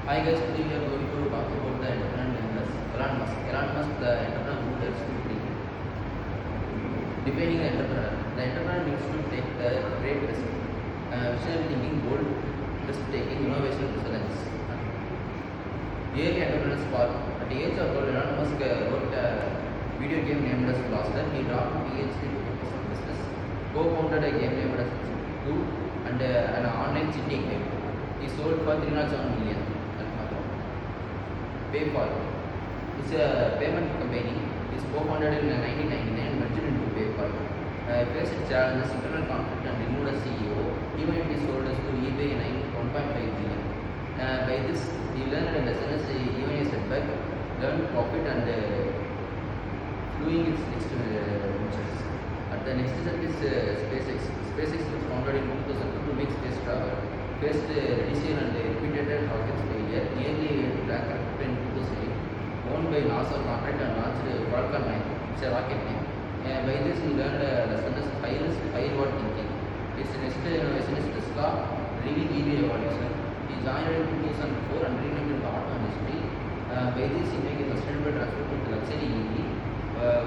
Hi guys, today we are going to talk about the entrepreneur named as Elon Musk. Elon Musk, the entrepreneur who helps to bring. Defining the entrepreneur. The entrepreneur needs to take the great risk. Visionary thinking, bold, risk taking, innovation, resilience. Early entrepreneur spark. At the age of 12, Elon Musk wrote a video game named as Blaster. He dropped PhD to focus on business. Co-founded a game named as 2 and an online cheating game. He sold for 307 million. PayPal is a payment company. It is co-founded in 1999, merged into PayPal. Faced challenges, internal conflict, and removed as CEO. Even it is sold to eBay in 1.5 billion. By this, he learned a lesson as even a setback, learned profit and doing its next ventures. At the next step is SpaceX. SpaceX was founded in 2002 to make space travel. Faced initial and repeated rocket failure, nearly bankrupt in 2008. Owned by NASA contract and launched Falcon 9. It's a rocket name. By this, he learned lesson as firewall thinking. His next innovation is Tesla, driving EV evolution. He joined in 2004 and renamed into auto industry. By this, he made a sustainable transport with luxury EV,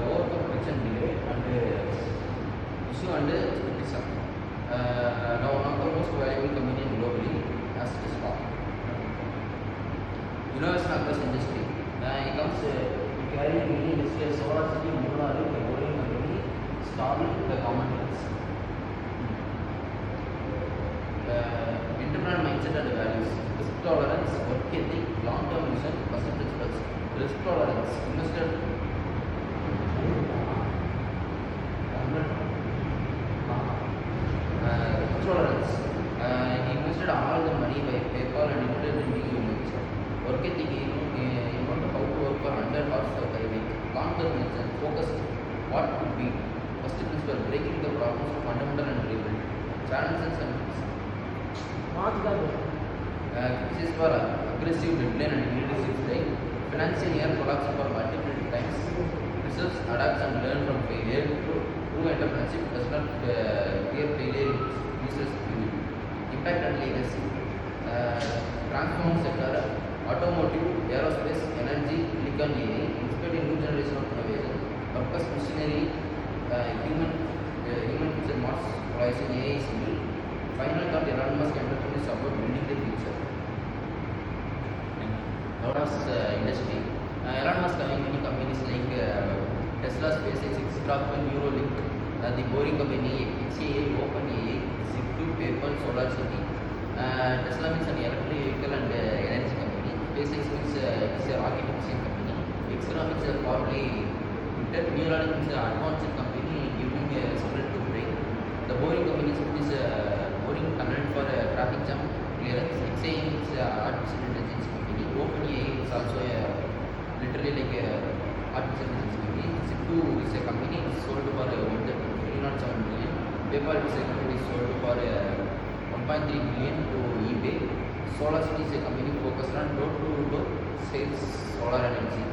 overcome production delay and issue and criticism. Now one of the most valuable company globally as Tesla. Innovation across industry. It comes carrying many industries, solar city, Murari, the boring company, Starlink, the common goods. Entrepreneur mindset and values. Risk tolerance, work ethic, long-term vision, first principles. Risk tolerance, invested. Tolerance. He invested all the money by PayPal and invested in new units. Work ethic, he know how to work for 100 hours of a week. Long-term vision, focused. What could be? First principle, breaking the problems of fundamental and rebuild. Challenges and this is for aggressive deadline and leadership style. Financial year collapse for multiple times. Research, adapt and learn from failure. True entrepreneurship does not fear failure, uses fuel. Impact and legacy. Transform sector, automotive, aerospace, energy, silicon AI, inspired a new generation of innovation. Purpose, missionary, human future Mars, horizon AI civil. Final thought, Elon Musk entrepreneur is about building the future. Elon's industry. Elon Musk having many companies like Tesla, SpaceX, Xtract, Neuralink, the boring company, XAI, OpenAI, Zip2, PayPal, Solar City. Tesla means an electric vehicle and energy company. SpaceX means it's a rocket machine company. Xtract means a powerfully printed. Neuralink means an advanced company giving a separate to brain. The boring company is boring content for traffic jam clearance. XAI means artificial intelligence company. OpenAI is also literally like a artificial intelligence company. Zip2 is a company sold for 307 million. PayPal is a company sold for 1.3 billion to eBay. SolarCity is a company focused on door-to-door sales solar energy.